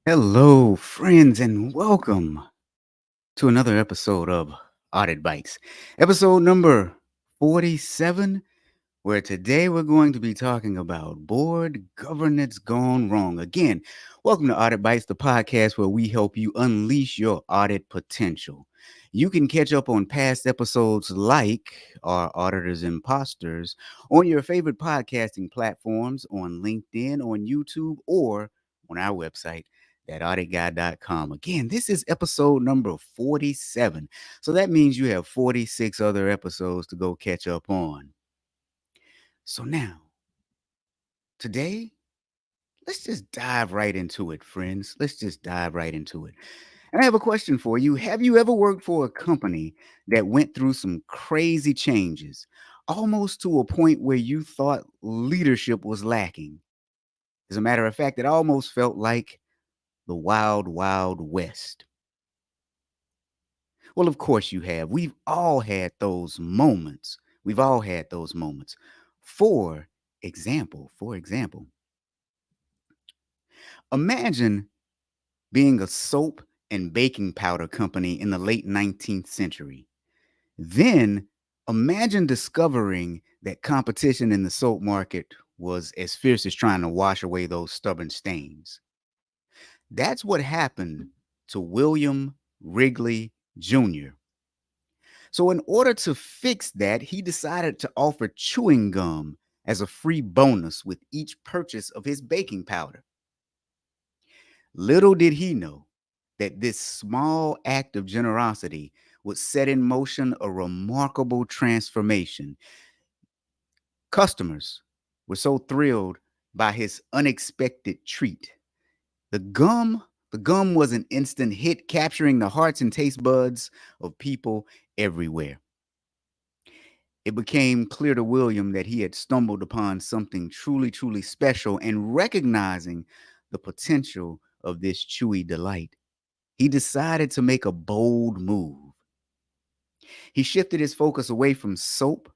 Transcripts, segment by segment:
Hello, friends, and welcome to another episode of Audit Bites, episode number 47, where today we're going to be talking about board governance gone wrong. Again, welcome to Audit Bites, the podcast where we help you unleash your audit potential. You can catch up on past episodes like our Auditors Imposters on your favorite podcasting platforms, on LinkedIn, on YouTube, or on our website, thatauditguy.com. Again, this is episode number 47. So that means you have 46 other episodes to go catch up on. So now, today, let's just dive right into it, friends. Let's just dive right into it. And I have a question for you. Have you ever worked for a company that went through some crazy changes, almost to a point where you thought leadership was lacking? As a matter of fact, it almost felt like the wild, wild west. Well, of course you have. We've all had those moments. We've all had those moments. For example, imagine being a soap and baking powder company in the late 19th century. Then imagine discovering that competition in the soap market was as fierce as trying to wash away those stubborn stains. That's what happened to William Wrigley Jr. So, in order to fix that, he decided to offer chewing gum as a free bonus with each purchase of his baking powder. Little did he know that this small act of generosity would set in motion a remarkable transformation. Customers were so thrilled by his unexpected treat. The gum, the gum was an instant hit, capturing the hearts and taste buds of people everywhere. It became clear to William that he had stumbled upon something truly, truly special, and recognizing the potential of this chewy delight, he decided to make a bold move. He shifted his focus away from soap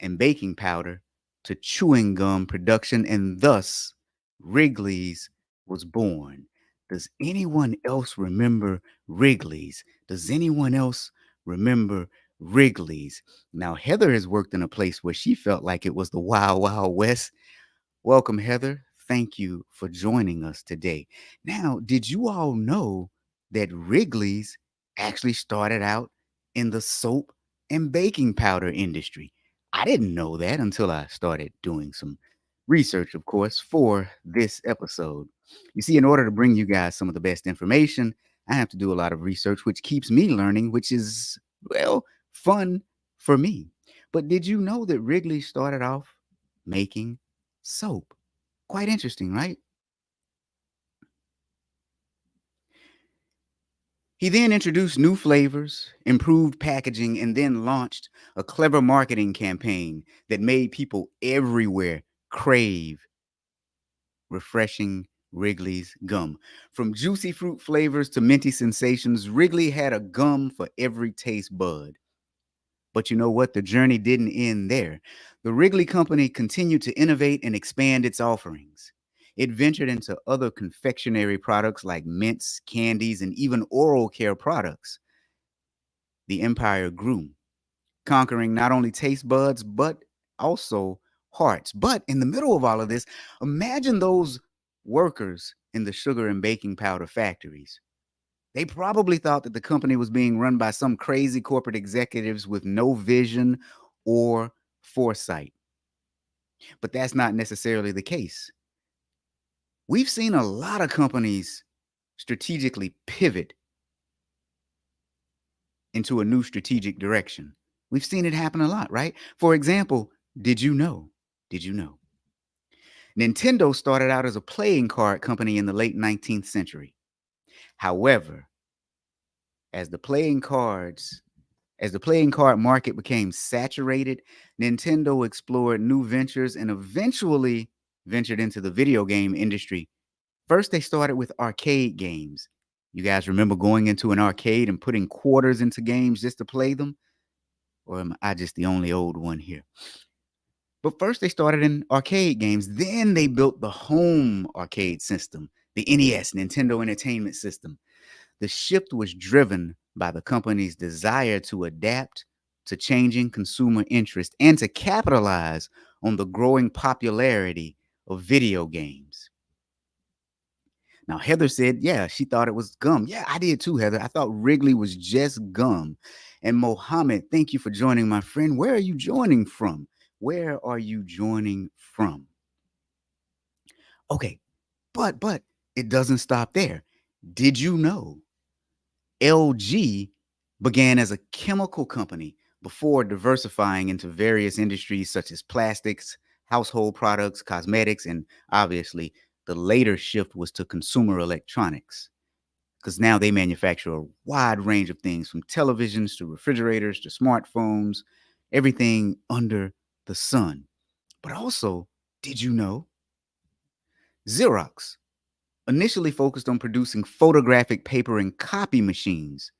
and baking powder to chewing gum production, and thus Wrigley's was born. Does anyone else remember Wrigley's? Does anyone else remember Wrigley's? Now, Heather has worked in a place where she felt like it was the Wild Wild West. Welcome, Heather. Thank you for joining us today. Now, did you all know that Wrigley's actually started out in the soap and baking powder industry? I didn't know that until I started doing some research, of course, for this episode. You see, in order to bring you guys some of the best information, I have to do a lot of research, which keeps me learning, which is, well, fun for me. But did you know that Wrigley started off making soap? Quite interesting, right? He then introduced new flavors, improved packaging, and then launched a clever marketing campaign that made people everywhere crave refreshing Wrigley's gum. From juicy fruit flavors to minty sensations, Wrigley had a gum for every taste bud. But you know what? The journey didn't end there. The Wrigley Company continued to innovate and expand its offerings. It ventured into other confectionery products like mints, candies, and even oral care products. The empire grew, conquering not only taste buds, but also hearts. But in the middle of all of this, imagine those workers in the sugar and baking powder factories. They probably thought that the company was being run by some crazy corporate executives with no vision or foresight. But that's not necessarily the case. We've seen a lot of companies strategically pivot into a new strategic direction. We've seen it happen a lot, right? For example, did you know? Did you know? Nintendo started out as a playing card company in the late 19th century. However, as the playing cards As the playing card market became saturated, Nintendo explored new ventures and eventually ventured into the video game industry. First, they started with arcade games. You guys remember going into an arcade and putting quarters into games just to play them? Or am I just the only old one here? But first, they started in arcade games. Then they built the home arcade system. The NES, Nintendo Entertainment System. The shift was driven by the company's desire to adapt to changing consumer interest and to capitalize on the growing popularity of video games. Now, Heather said, yeah, she thought it was gum. Yeah, I did too, Heather. I thought Wrigley was just gum. And Mohammed, thank you for joining, my friend. Where are you joining from? Where are you joining from? Okay, but it doesn't stop there. Did you know LG began as a chemical company before diversifying into various industries such as plastics, household products, cosmetics, and obviously the later shift was to consumer electronics because now they manufacture a wide range of things from televisions to refrigerators to smartphones, everything under the sun. But also, did you know Xerox initially focused on producing photographic paper and copy machines?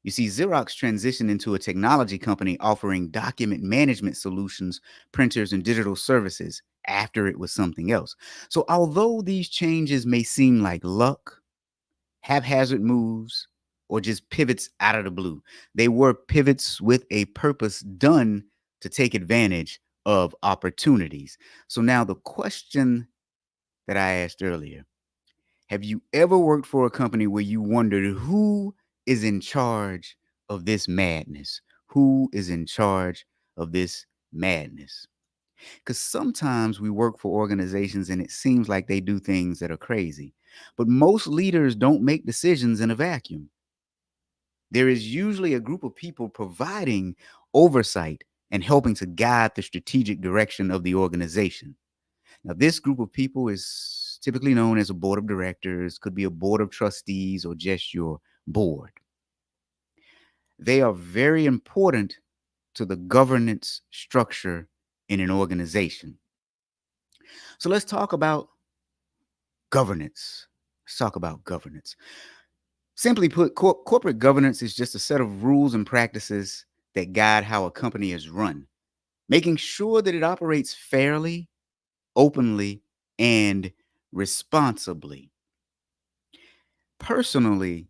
You see, Xerox transitioned into a technology company offering document management solutions, printers, and digital services after it was something else. So, although these changes may seem like luck, haphazard moves, or just pivots out of the blue, they were pivots with a purpose done to take advantage of opportunities. So, now the question that I asked earlier, have you ever worked for a company where you wondered who is in charge of this madness? Who is in charge of this madness? Because sometimes we work for organizations and it seems like they do things that are crazy. But most leaders don't make decisions in a vacuum. There is usually a group of people providing oversight and helping to guide the strategic direction of the organization. Now, this group of people is typically known as a board of directors, could be a board of trustees, or just your board. They are very important to the governance structure in an organization. So let's talk about governance. Let's talk about governance. Simply put, corporate governance is just a set of rules and practices that guide how a company is run, making sure that it operates fairly, openly, and responsibly. Personally,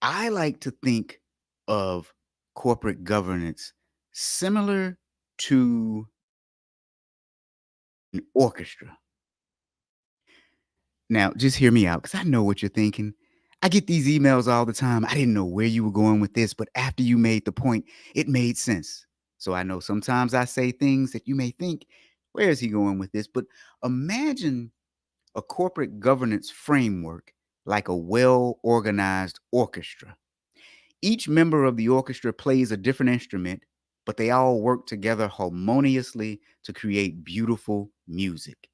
I like to think of corporate governance similar to an orchestra. Now, just hear me out because I know what you're thinking. I get these emails all the time. I didn't know where you were going with this, but after you made the point, it made sense. So I know sometimes I say things that you may think, where is he going with this? But imagine a corporate governance framework like a well organized orchestra. Each member of the orchestra plays a different instrument, but they all work together harmoniously to create beautiful music.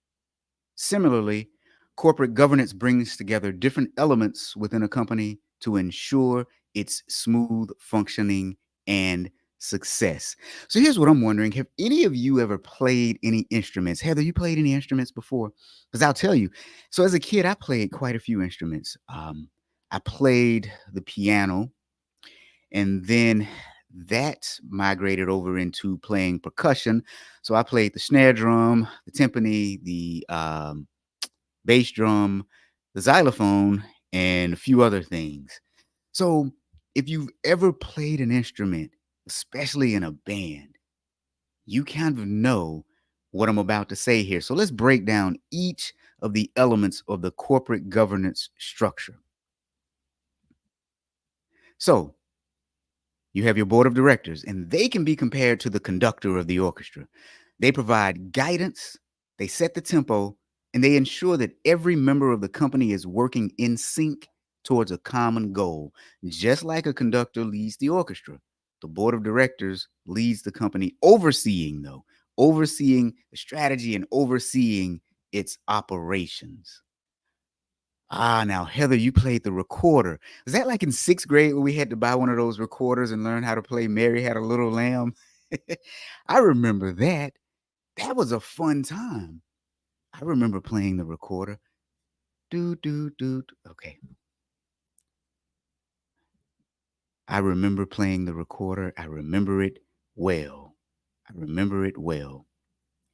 Similarly, corporate governance brings together different elements within a company to ensure its smooth functioning and success. So here's what I'm wondering. Have any of you ever played any instruments? Heather, you played any instruments before? Because I'll tell you. So as a kid, I played quite a few instruments. I played the piano, and then that migrated over into playing percussion. So I played the snare drum, the timpani, the bass drum, the xylophone, and a few other things. So if you've ever played an instrument, especially in a band, you kind of know what I'm about to say here. So let's break down each of the elements of the corporate governance structure. So you have your board of directors, and they can be compared to the conductor of the orchestra. They provide guidance, they set the tempo, and they ensure that every member of the company is working in sync towards a common goal. Just like a conductor leads the orchestra, the board of directors leads the company, overseeing the strategy and overseeing its operations. Ah, now Heather, you played the recorder. Was that like in sixth grade when we had to buy one of those recorders and learn how to play Mary Had a Little Lamb? I remember that. That was a fun time. I remember playing the recorder. Do, do, do. Okay. I remember playing the recorder. I remember it well. I remember it well.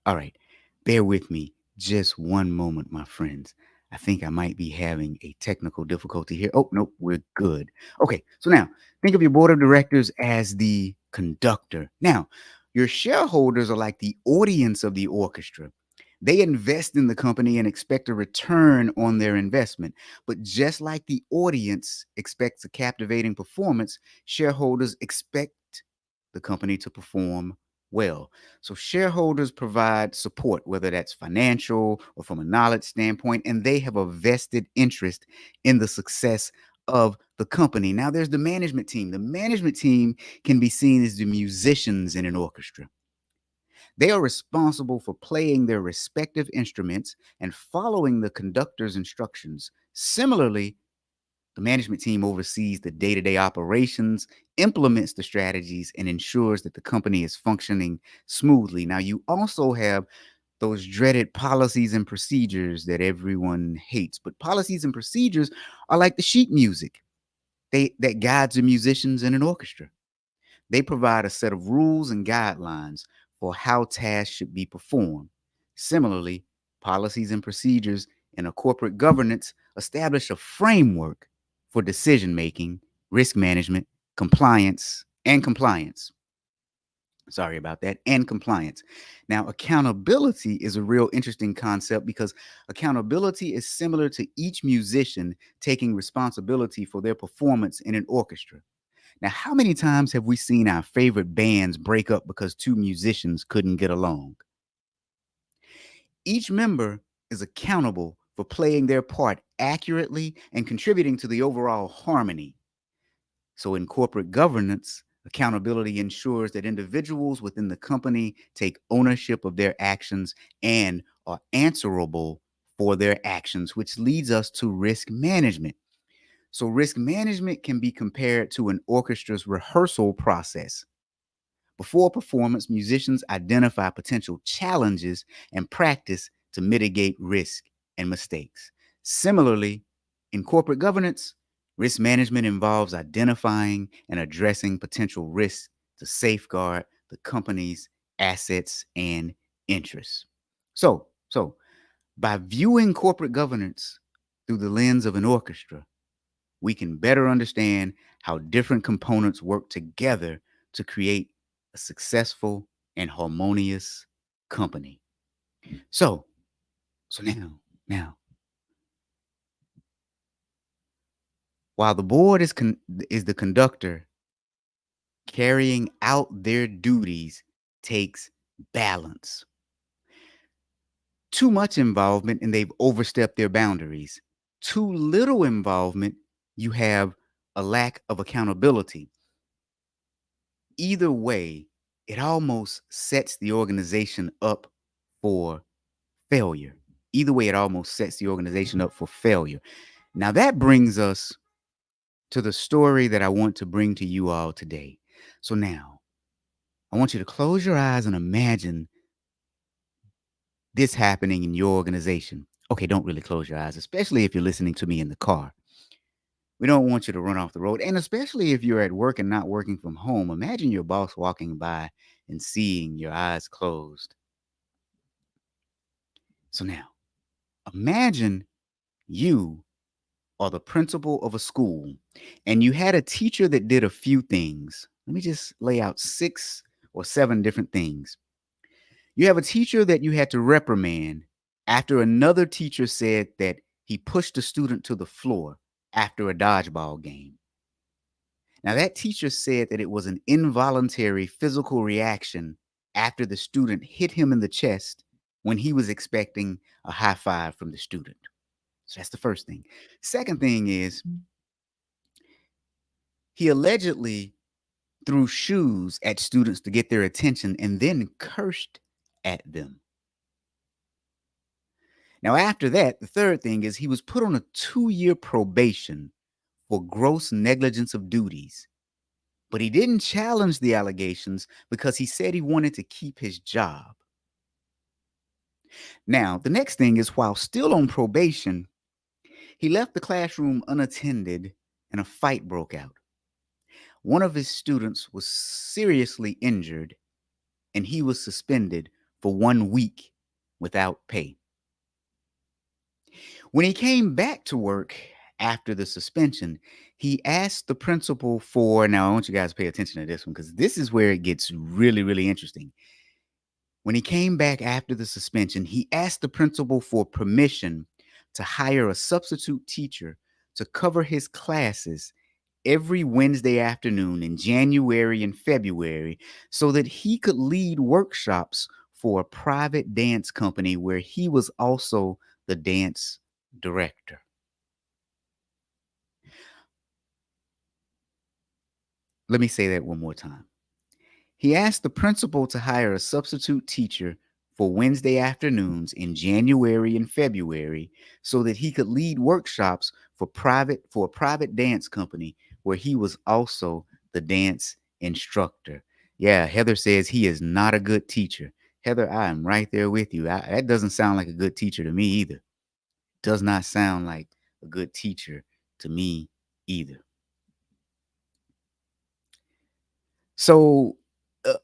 All right. Bear with me just one moment, my friends. I think I might be having a technical difficulty here. Oh, nope, we're good. Okay, so now think of your board of directors as the conductor. Now, your shareholders are like the audience of the orchestra. They invest in the company and expect a return on their investment. But just like the audience expects a captivating performance, shareholders expect the company to perform well. So shareholders provide support, whether that's financial or from a knowledge standpoint, and they have a vested interest in the success of the company. Now, there's the management team. The management team can be seen as the musicians in an orchestra. They are responsible for playing their respective instruments and following the conductor's instructions. Similarly, the management team oversees the day to day operations, implements the strategies, and ensures that the company is functioning smoothly. Now, you also have those dreaded policies and procedures that everyone hates, but policies and procedures are like the sheet music that guides the musicians in an orchestra. They provide a set of rules and guidelines for how tasks should be performed. Similarly, policies and procedures in a corporate governance establish a framework for decision making, risk management, compliance. Sorry about that, and compliance. Now, accountability is a real interesting concept because accountability is similar to each musician taking responsibility for their performance in an orchestra. Now, how many times have we seen our favorite bands break up because two musicians couldn't get along? Each member is accountable for playing their part accurately and contributing to the overall harmony. So, in corporate governance, accountability ensures that individuals within the company take ownership of their actions and are answerable for their actions, which leads us to risk management. So, risk management can be compared to an orchestra's rehearsal process. Before performance, musicians identify potential challenges and practice to mitigate risk and mistakes. Similarly, in corporate governance, risk management involves identifying and addressing potential risks to safeguard the company's assets and interests. So by viewing corporate governance through the lens of an orchestra, we can better understand how different components work together to create a successful and harmonious company. So, so now, while the board is the conductor, carrying out their duties takes balance. Too much involvement and they've overstepped their boundaries. Too little involvement, you have a lack of accountability. Either way, it almost sets the organization up for failure. Either way, it almost sets the organization up for failure. Now, that brings us to the story that I want to bring to you all today. So now, I want you to close your eyes and imagine this happening in your organization. Okay, don't really close your eyes, especially if you're listening to me in the car. We don't want you to run off the road. And especially if you're at work and not working from home, imagine your boss walking by and seeing your eyes closed. So now, imagine you are the principal of a school and you had a teacher that did a few things. Let me just lay out 6 or 7 different things. You have a teacher that you had to reprimand after another teacher said that he pushed a student to the floor after a dodgeball game. Now, that teacher said that it was an involuntary physical reaction after the student hit him in the chest when he was expecting a high five from the student. So that's the first thing. Second thing is he allegedly threw shoes at students to get their attention and then cursed at them. Now, after that, the third thing is he was put on a 2-year probation for gross negligence of duties. But he didn't challenge the allegations because he said he wanted to keep his job. Now, the next thing is while still on probation, he left the classroom unattended and a fight broke out. One of his students was seriously injured and he was suspended for 1 week without pay. When he came back to work after the suspension, he asked the principal for, now I want you guys to pay attention to this one because this is where it gets really, really interesting. When he came back after the suspension, he asked the principal for permission to hire a substitute teacher to cover his classes every Wednesday afternoon in January and February so that he could lead workshops for a private dance company where he was also the dance director. Let me say that one more time. He asked the principal to hire a substitute teacher for Wednesday afternoons in January and February so that he could lead workshops for a private dance company where he was also the dance instructor. Yeah, Heather says he is not a good teacher. Heather, I am right there with you. That doesn't sound like a good teacher to me either. Does not sound like a good teacher to me either. So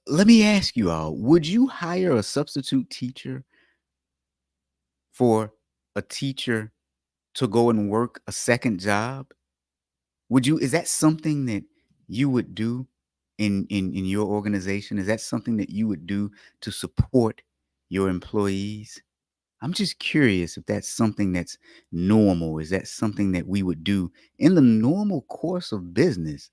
let me ask you all, would you hire a substitute teacher for a teacher to go and work a second job? Would you, is that something that you would do in your organization? Is that something that you would do to support your employees? I'm just curious if that's something that's normal. Is that something that we would do in the normal course of business?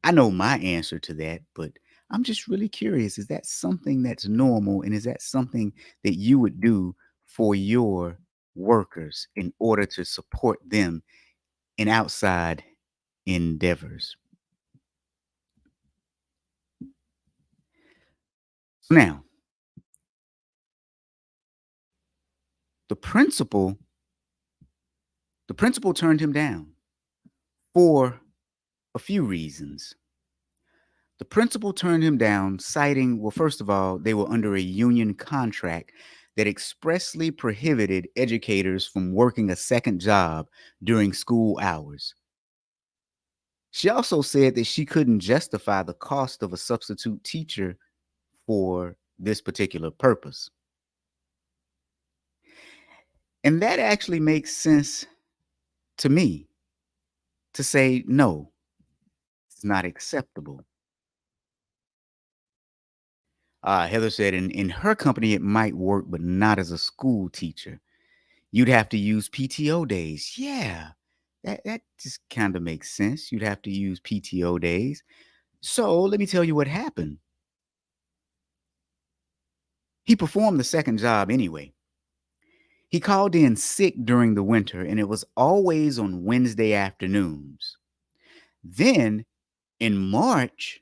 I know my answer to that, but I'm just really curious. Is that something that's normal? And is that something that you would do for your workers in order to support them in outside endeavors? Now, the principal, the principal turned him down for a few reasons. The principal turned him down, citing, well, first of all, they were under a union contract that expressly prohibited educators from working a second job during school hours. She also said that she couldn't justify the cost of a substitute teacher for this particular purpose. And that actually makes sense to me to say, no, it's not acceptable. Heather said in her company, it might work, but not as a school teacher. You'd have to use PTO days. Yeah, that just kind of makes sense. You'd have to use PTO days. So let me tell you what happened. He performed the second job anyway. He called in sick during the winter, and it was always on Wednesday afternoons. Then in March,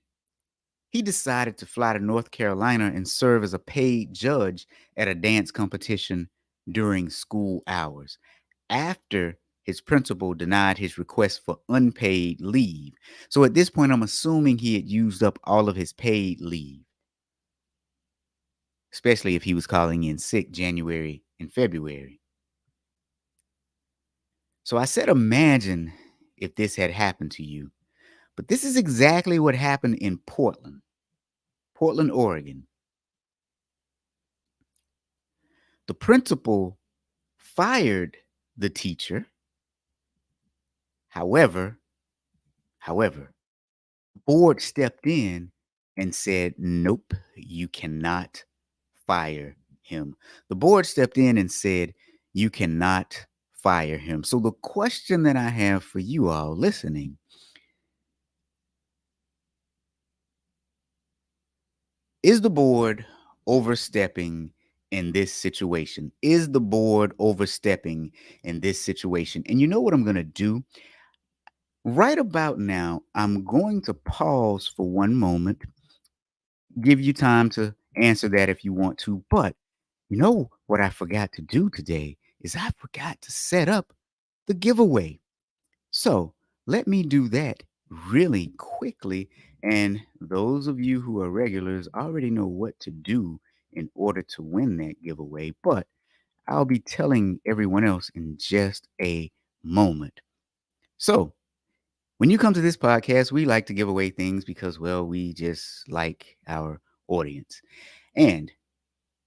he decided to fly to North Carolina and serve as a paid judge at a dance competition during school hours after his principal denied his request for unpaid leave. So at this point, I'm assuming he had used up all of his paid leave, especially if he was calling in sick January and February. So I said, imagine if this had happened to you. But this is exactly what happened in Portland, Oregon. The principal fired the teacher. However, however, the board stepped in and said, nope, you cannot fire him. The board stepped in and said, you cannot fire him. So the question that I have for you all listening, is the board overstepping in this situation? Is the board overstepping in this situation? And you know what I'm going to do? Right about now, I'm going to pause for one moment, give you time to answer that if you want to. But you know what I forgot to do today is I forgot to set up the giveaway. So let me do that really quickly. And those of you who are regulars already know what to do in order to win that giveaway. But I'll be telling everyone else in just a moment. So when you come to this podcast, we like to give away things because, well, we just like our audience. And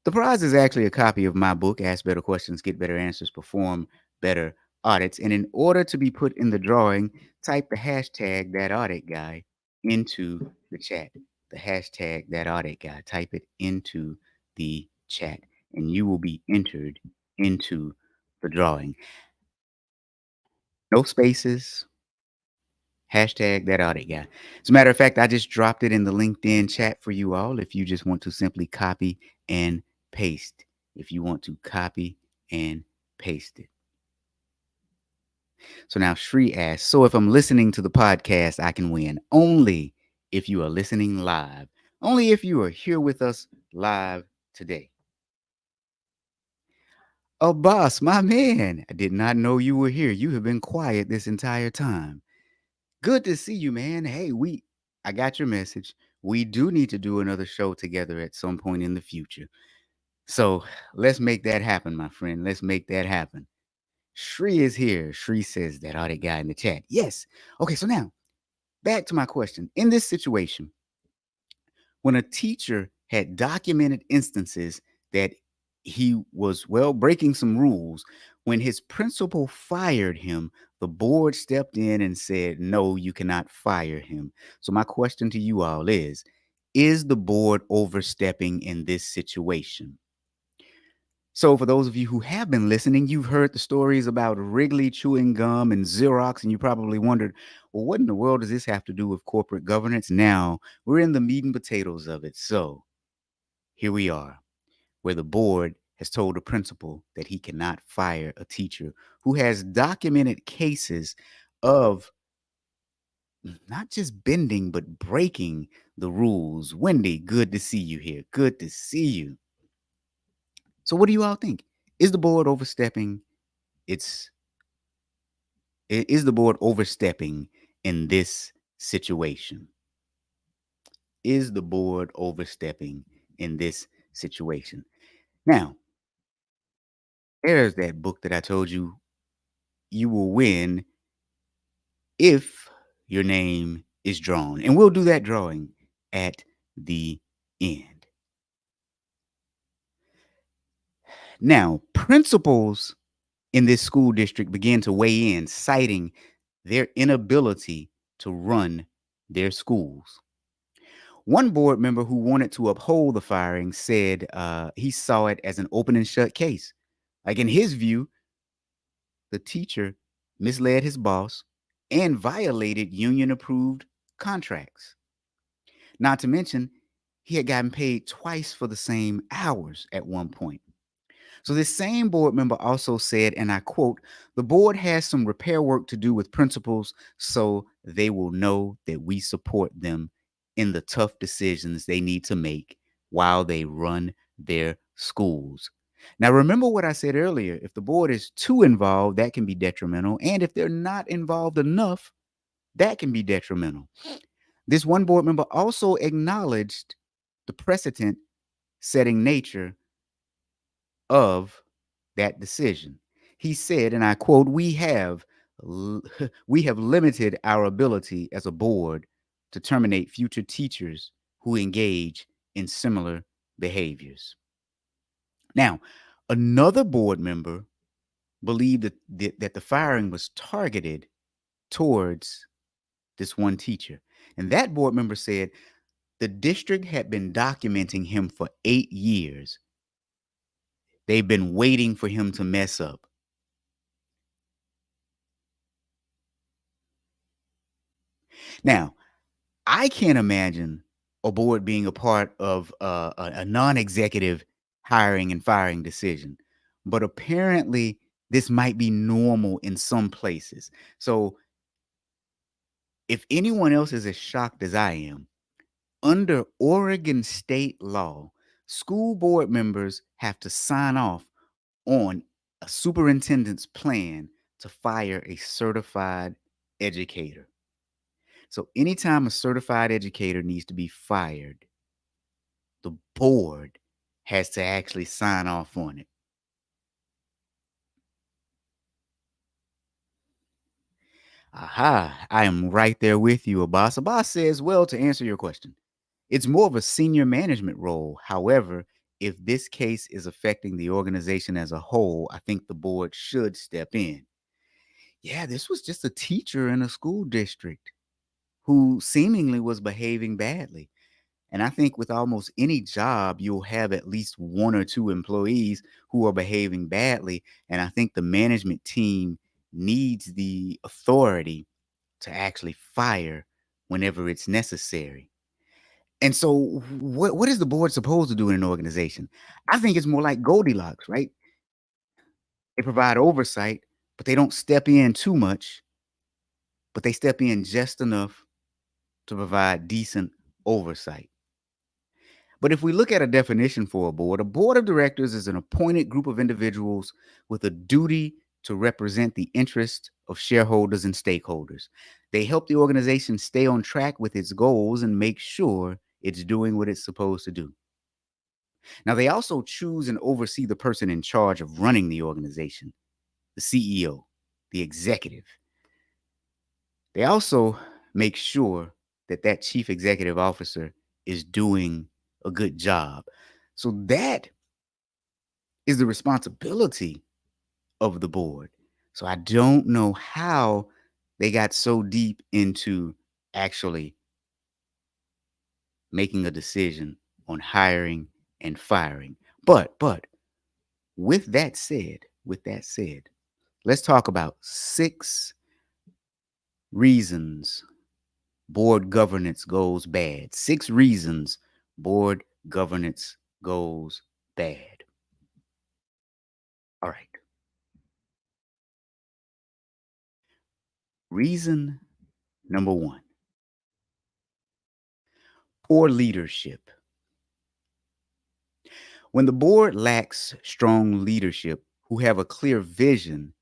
the prize is actually a copy of my book, Ask Better Questions, Get Better Answers, Perform better audits. And in order to be put in the drawing, type the hashtag that audit guy into the chat. The hashtag that audit guy. Type it into the chat, and you will be entered into the drawing. No spaces. Hashtag that audit guy. As a matter of fact, I just dropped it in the LinkedIn chat for you all if you just want to simply copy and paste. If you want to copy and paste it. So now Shri asks, so if I'm listening to the podcast, I can win. Only if you are listening live. Only if you are here with us live today. Oh, boss, my man. I did not know you were here. You have been quiet this entire time. Good to see you, man. Hey, I got your message. We do need to do another show together at some point in the future. So let's make that happen, my friend. Let's make that happen. Shri is here. Shri says that audit guy in the chat. Yes. Okay, so now back to my question. In this situation, when a teacher had documented instances that he was, well, breaking some rules, when his principal fired him, the board stepped in and said, no, you cannot fire him. So, my question to you all is the board overstepping in this situation? So, for those of you who have been listening, you've heard the stories about Wrigley chewing gum and Xerox, and you probably wondered, well, what in the world does this have to do with corporate governance? Now, we're in the meat and potatoes of it. So, here we are, where the board has told a principal that he cannot fire a teacher who has documented cases of not just bending, but breaking the rules. Wendy, good to see you here. Good to see you. So, what do you all think? Is the board overstepping its is the board overstepping in this situation? Is the board overstepping in this situation? Now, there's that book that I told you you will win if your name is drawn. And we'll do that drawing at the end. Now, principals in this school district began to weigh in, citing their inability to run their schools. One board member who wanted to uphold the firing said he saw it as an open and shut case. Like in his view, the teacher misled his boss and violated union approved contracts. Not to mention, he had gotten paid twice for the same hours at one point. So this same board member also said, and I quote, the board has some repair work to do with principals so they will know that we support them in the tough decisions they need to make while they run their schools. Now, remember what I said earlier. If the board is too involved, that can be detrimental. And if they're not involved enough, that can be detrimental. This one board member also acknowledged the precedent setting nature of that decision. He said, and I quote, we have limited our ability as a board to terminate future teachers who engage in similar behaviors. Now, another board member believed that the firing was targeted towards this one teacher. And that board member said the district had been documenting him for 8 years. They've been waiting for him to mess up. Now, I can't imagine a board being a part of a non-executive hiring and firing decision, but apparently this might be normal in some places. So if anyone else is as shocked as I am, under Oregon state law, school board members have to sign off on a superintendent's plan to fire a certified educator. So anytime a certified educator needs to be fired, the board has to actually sign off on it. Aha, I am right there with you, Abbas. Abbas says, well, to answer your question, it's more of a senior management role. However, if this case is affecting the organization as a whole, I think the board should step in. Yeah, this was just a teacher in a school district who seemingly was behaving badly. And I think with almost any job, you'll have at least one or two employees who are behaving badly. And I think the management team needs the authority to actually fire whenever it's necessary. And so, what is the board supposed to do in an organization? I think it's more like Goldilocks, right? They provide oversight, but they don't step in too much, but they step in just enough to provide decent oversight. But if we look at a definition for a board of directors is an appointed group of individuals with a duty to represent the interests of shareholders and stakeholders. They help the organization stay on track with its goals and make sure it's doing what it's supposed to do. Now, they also choose and oversee the person in charge of running the organization, the CEO, the executive. They also make sure that that chief executive officer is doing a good job. So that is the responsibility of the board. So I don't know how they got so deep into actually making a decision on hiring and firing. But with that said, let's talk about 6 reasons board governance goes bad. 6 reasons board governance goes bad. All right. Reason number 1, poor leadership. When the board lacks strong leadership who have a clear vision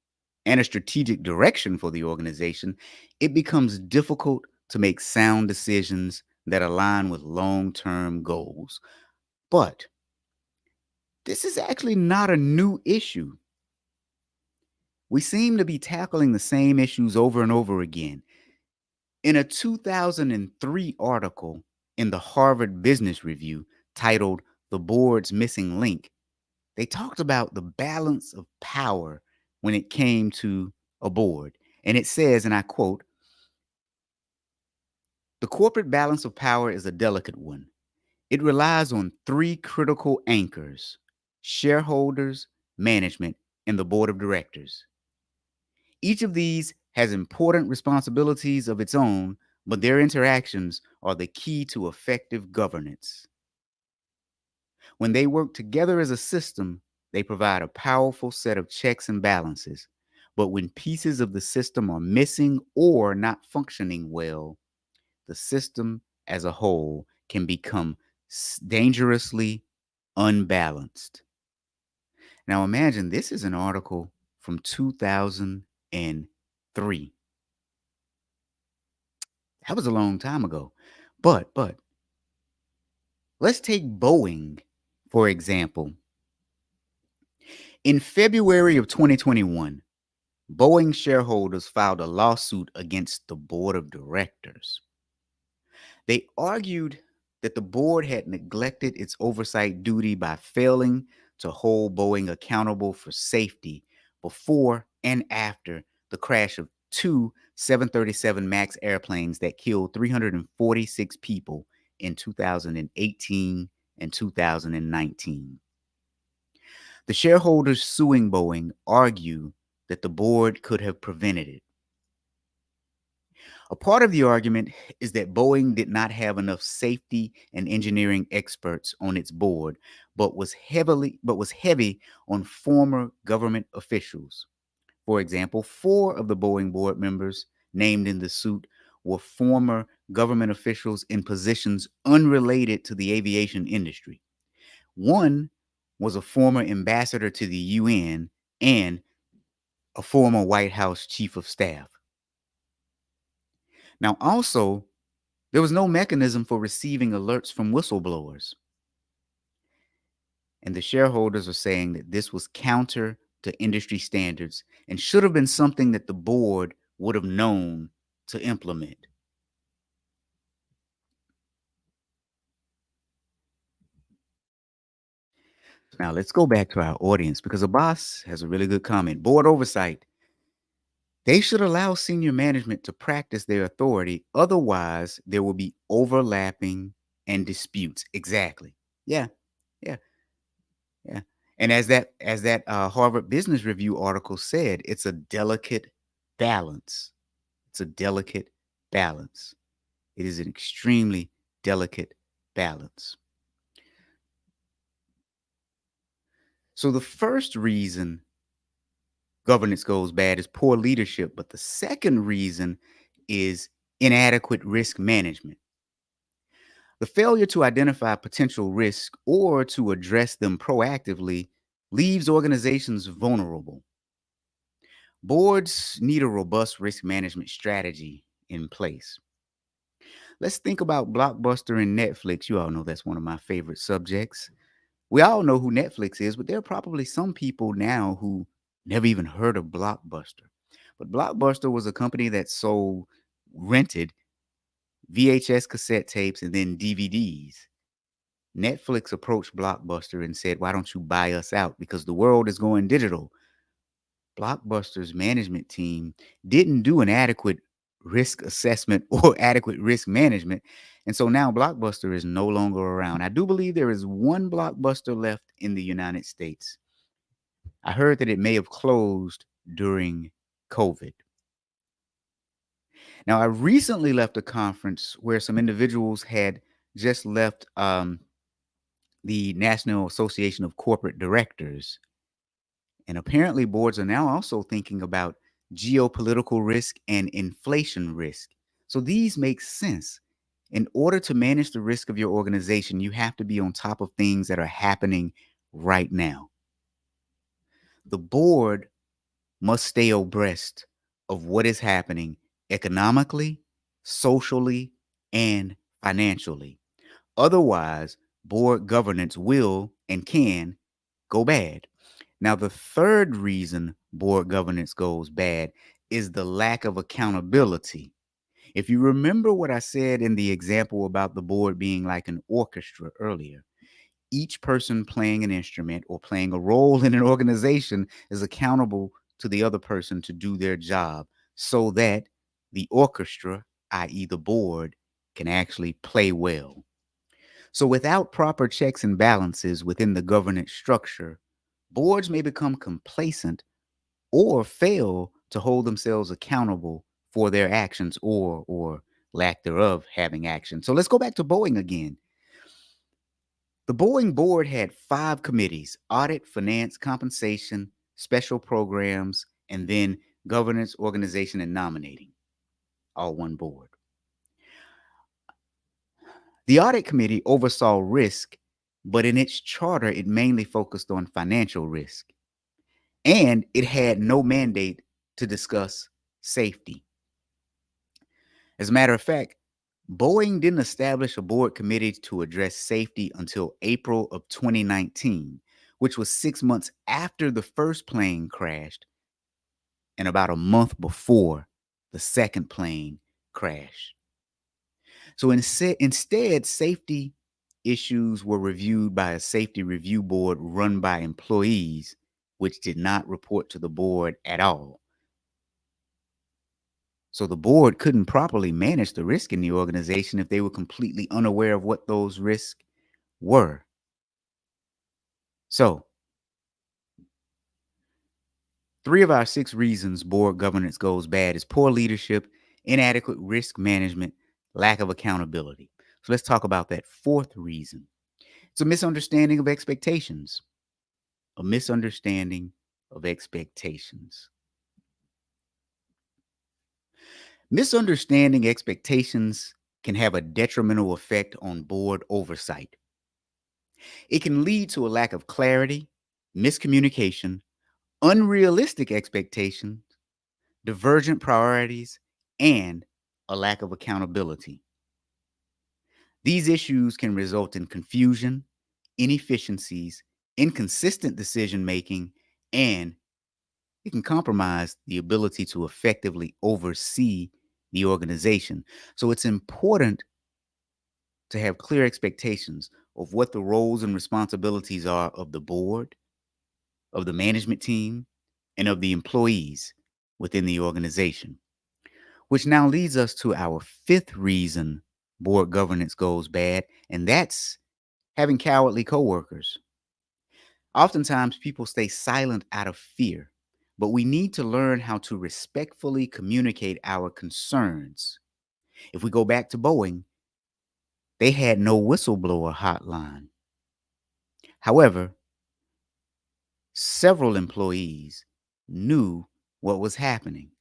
and a strategic direction for the organization, it becomes difficult to make sound decisions that align with long term goals. But this is actually not a new issue. We seem to be tackling the same issues over and over again. In a 2003 article in the Harvard Business Review titled The Board's Missing Link, they talked about the balance of power when it came to a board. And it says, and I quote, the corporate balance of power is a delicate one. It relies on 3 critical anchors: shareholders, management, and the board of directors. Each of these has important responsibilities of its own, but their interactions are the key to effective governance. When they work together as a system, they provide a powerful set of checks and balances. But when pieces of the system are missing or not functioning well, the system as a whole can become dangerously unbalanced. Now imagine this is an article from 2003. That was a long time ago. But let's take Boeing, for example. In February of 2021, Boeing shareholders filed a lawsuit against the board of directors. They argued that the board had neglected its oversight duty by failing to hold Boeing accountable for safety before and after the crash of 2 737 MAX airplanes that killed 346 people in 2018 and 2019. The shareholders suing Boeing argue that the board could have prevented it. A part of the argument is that Boeing did not have enough safety and engineering experts on its board, but was heavy on former government officials. For example, 4 of the Boeing board members named in the suit were former government officials in positions unrelated to the aviation industry. One was a former ambassador to the UN and a former White House chief of staff. Now, also, there was no mechanism for receiving alerts from whistleblowers. And the shareholders are saying that this was counter to industry standards and should have been something that the board would have known to implement. Now let's go back to our audience because a boss has a really good comment. Board oversight. They should allow senior management to practice their authority. Otherwise, there will be overlapping and disputes. Exactly. Yeah. Yeah. Yeah. And as that Harvard Business Review article said, it's a delicate balance. It's a delicate balance. It is an extremely delicate balance. So the first reason governance goes bad is poor leadership, but the second reason is inadequate risk management. The failure to identify potential risk or to address them proactively leaves organizations vulnerable. Boards need a robust risk management strategy in place. Let's think about Blockbuster and Netflix. You all know that's one of my favorite subjects. We all know who Netflix is, but there are probably some people now who never even heard of Blockbuster. But Blockbuster was a company that sold rented VHS cassette tapes and then DVDs. Netflix approached Blockbuster and said, "Why don't you buy us out? Because the world is going digital." Blockbuster's management team didn't do an adequate risk assessment or adequate risk management. And so now Blockbuster is no longer around. I do believe there is one Blockbuster left in the United States. I heard that it may have closed during COVID. Now, I recently left a conference where some individuals had just left the National Association of Corporate Directors. And apparently, boards are now also thinking about geopolitical risk and inflation risk. So these make sense. In order to manage the risk of your organization, you have to be on top of things that are happening right now. The board must stay abreast of what is happening economically, socially, and financially. Otherwise, board governance will and can go bad. Now, the third reason board governance goes bad is the lack of accountability. If you remember what I said in the example about the board being like an orchestra earlier, each person playing an instrument or playing a role in an organization is accountable to the other person to do their job so that the orchestra, i.e., the board, can actually play well. So, without proper checks and balances within the governance structure, boards may become complacent or fail to hold themselves accountable for their actions or lack thereof having action. So let's go back to Boeing again. The Boeing board had 5 committees: audit, finance, compensation, special programs, and then governance, organization, and nominating, all one board. The audit committee oversaw risk, but in its charter, it mainly focused on financial risk. And it had no mandate to discuss safety. As a matter of fact, Boeing didn't establish a board committee to address safety until April of 2019, which was 6 months after the first plane crashed and about a month before the second plane crashed. So instead, safety issues were reviewed by a safety review board run by employees, which did not report to the board at all. So the board couldn't properly manage the risk in the organization if they were completely unaware of what those risks were. So, 3 of our 6 reasons board governance goes bad is poor leadership, inadequate risk management, lack of accountability. So let's talk about that fourth reason. It's a misunderstanding of expectations. A misunderstanding of expectations. Misunderstanding expectations can have a detrimental effect on board oversight. It can lead to a lack of clarity, miscommunication, unrealistic expectations, divergent priorities, and a lack of accountability. These issues can result in confusion, inefficiencies, inconsistent decision making, and it can compromise the ability to effectively oversee the organization. So it's important to have clear expectations. of what the roles and responsibilities are of the board, of the management team, and of the employees within the organization. Which now leads us to our fifth reason board governance goes bad, and that's having cowardly coworkers. Oftentimes, people stay silent out of fear, but we need to learn how to respectfully communicate our concerns. If we go back to Boeing, they had no whistleblower hotline. However, several employees knew what was happening.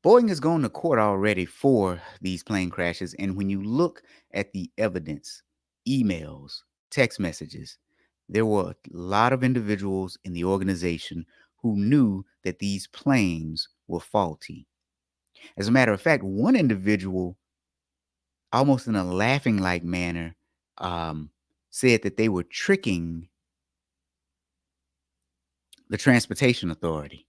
Boeing has gone to court already for these plane crashes, and when you look at the evidence, emails, text messages, there were a lot of individuals in the organization who knew that these planes were faulty. As a matter of fact, one individual, almost in a laughing like manner, um, said that they were tricking the transportation authority.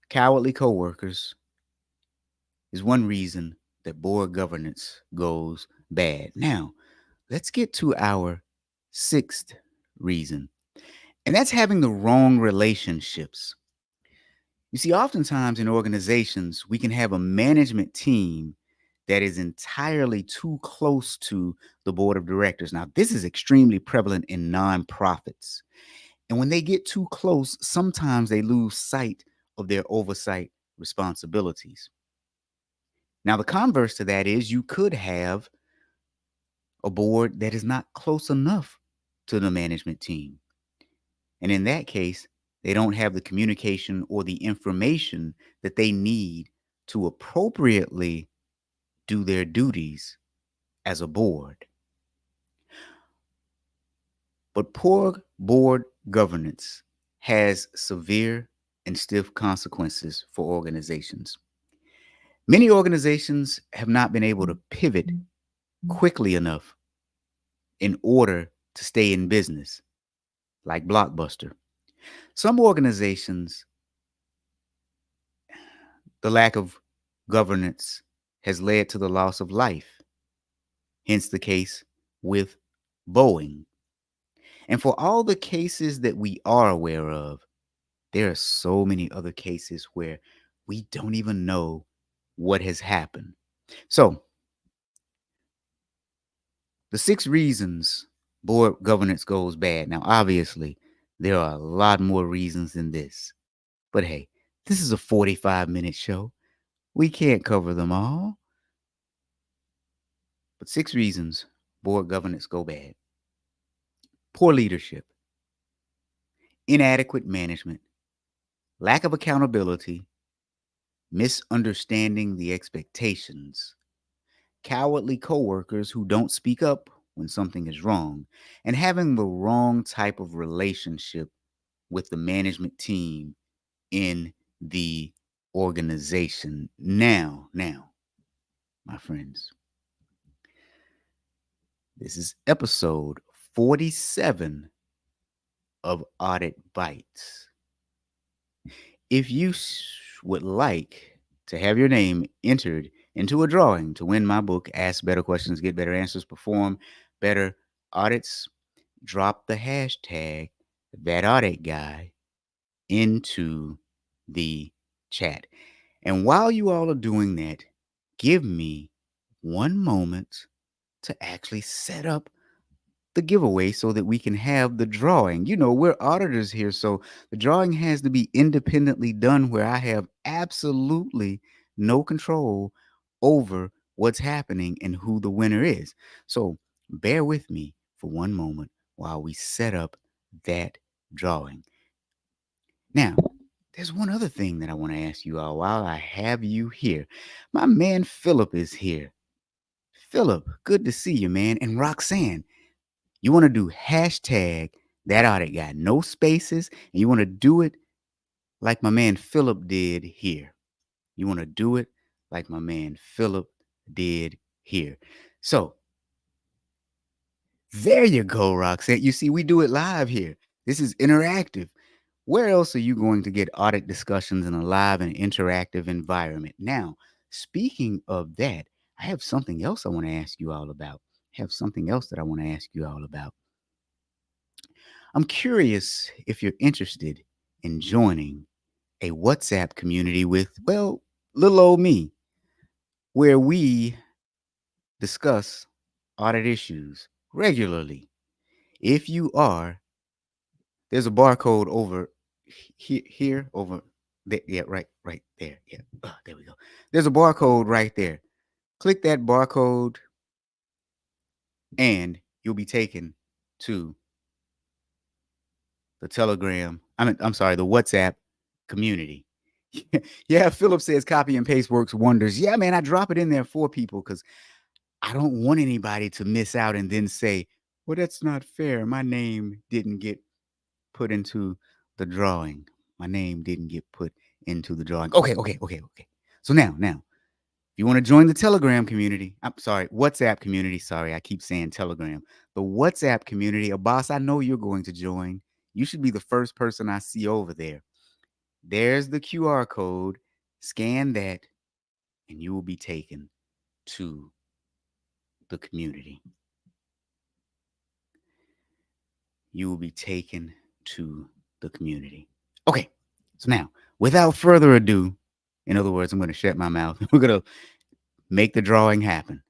Cowardly coworkers is one reason that board governance goes bad. Now, let's get to our sixth reason, and that's having the wrong relationships. You see, oftentimes in organizations, we can have a management team that is entirely too close to the board of directors. Now, this is extremely prevalent in nonprofits. And when they get too close, sometimes they lose sight of their oversight responsibilities. Now, the converse to that is you could have a board that is not close enough to the management team. And in that case, they don't have the communication or the information that they need to appropriately do their duties as a board. But poor board governance has severe and stiff consequences for organizations. Many organizations have not been able to pivot quickly enough in order to stay in business, like Blockbuster. Some organizations, the lack of governance has led to the loss of life, hence the case with Boeing. And for all the cases that we are aware of, there are so many other cases where we don't even know what has happened. So, the six reasons board governance goes bad. Now, obviously, there are a lot more reasons than this. But hey, this is a 45-minute show. We can't cover them all. But six reasons board governance go bad: poor leadership, inadequate management, lack of accountability, misunderstanding the expectations, cowardly coworkers who don't speak up when something is wrong, and having the wrong type of relationship with the management team in the organization. Now, my friends, this is episode 47 of Audit Bites. If you would like to have your name entered into a drawing to win my book, Ask Better Questions, Get Better Answers, Perform Better Audits, drop the hashtag that audit guy into the chat. And while you all are doing that, give me one moment to actually set up the giveaway so that we can have the drawing. You know, we're auditors here, so the drawing has to be independently done where I have absolutely no control over what's happening and who the winner is. So bear with me for one moment while we set up that drawing. Now, there's one other thing that I want to ask you all while I have you here. My man Philip is here. Philip, good to see you, man. And Roxanne, you want to do hashtag that audit guy, no spaces, and you want to do it like my man Philip did here. You want to do it like my man Philip did here. So there you go, Roxanne. You see, we do it live here. This is interactive. Where else are you going to get audit discussions in a live and interactive environment? Now, Speaking of that, I have something else I want to ask you all about. I have something else that I want to ask you all about. I'm curious if you're interested in joining a WhatsApp community with, well, little old me, where we discuss audit issues regularly. If you are, there's a barcode over here, over there. Yeah, right there. Yeah, there we go. There's a barcode right there. Click that barcode, and you'll be taken to the Telegram. I'm sorry, the WhatsApp community. Yeah, Philip says copy and paste works wonders. Yeah, man, I drop it in there for people because I don't want anybody to miss out and then say, well, that's not fair. My name didn't get put into the drawing. My name didn't get put into the drawing. Okay. So now, if you want to join the Telegram community, I'm sorry, WhatsApp community. Sorry, I keep saying Telegram. The WhatsApp community, a boss I know you're going to join. You should be the first person I see over there. There's the QR code. Scan that, and you will be taken to the community. You will be taken to the community. Okay, so now, without further ado, in other words, I'm going to shut my mouth. We're going to make the drawing happen.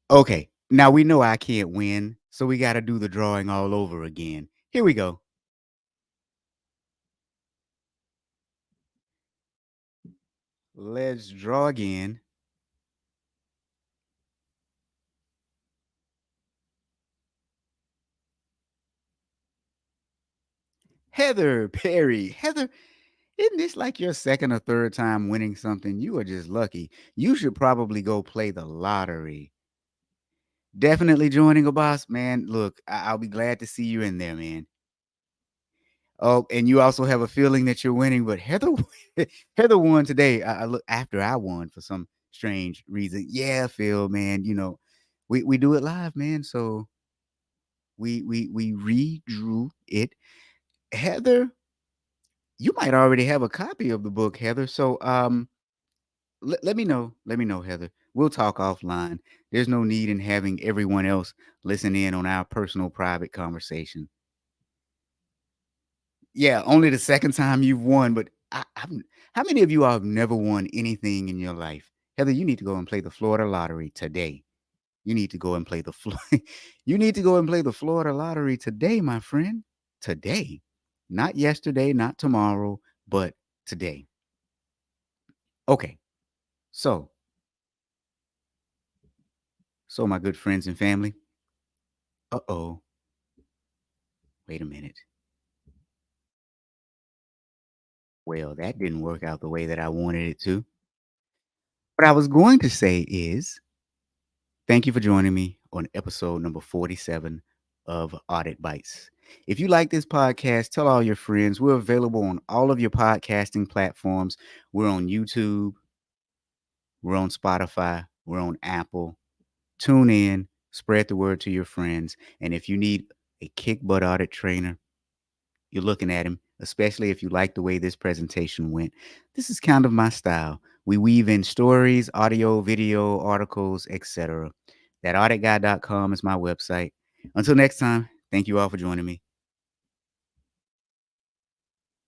Okay, now we know I can't win, so we got to do the drawing all over again. Here we go. Let's draw again. Heather Perry. Heather, isn't this like your second or third time winning something? You are just lucky. You should probably go play the lottery. Definitely joining a boss, man. Look, I'll be glad to see you in there, man. Oh, and you also have a feeling that you're winning, but Heather, Heather won today. I look after I won for some strange reason. Yeah, Phil, man. We do it live, man. So we redrew it. Heather, you might already have a copy of the book, Heather. So let me know. Let me know, Heather. We'll talk offline. There's no need in having everyone else listen in on our personal private conversation. Yeah, only the second time you've won, but how many of you all have never won anything in your life? Heather, you need to go and play the Florida lottery today. You need to go and play the you need to go and play the Florida lottery today, my friend. Today. Not yesterday, not tomorrow, but today. Okay. So, so my good friends and family. Uh-oh. Wait a minute. Well, that didn't work out the way that I wanted it to. What I was going to say is thank you for joining me on episode number 47 of Audit Bites. If you like this podcast, tell all your friends. We're available on all of your podcasting platforms. We're on YouTube, we're on Spotify, we're on Apple. Tune in, spread the word to your friends. And if you need a kick butt audit trainer, you're looking at him, especially if you like the way this presentation went. This is kind of my style. We weave in stories, audio, video, articles, etc. That auditguy.com is my website. Until next time, thank you all for joining me.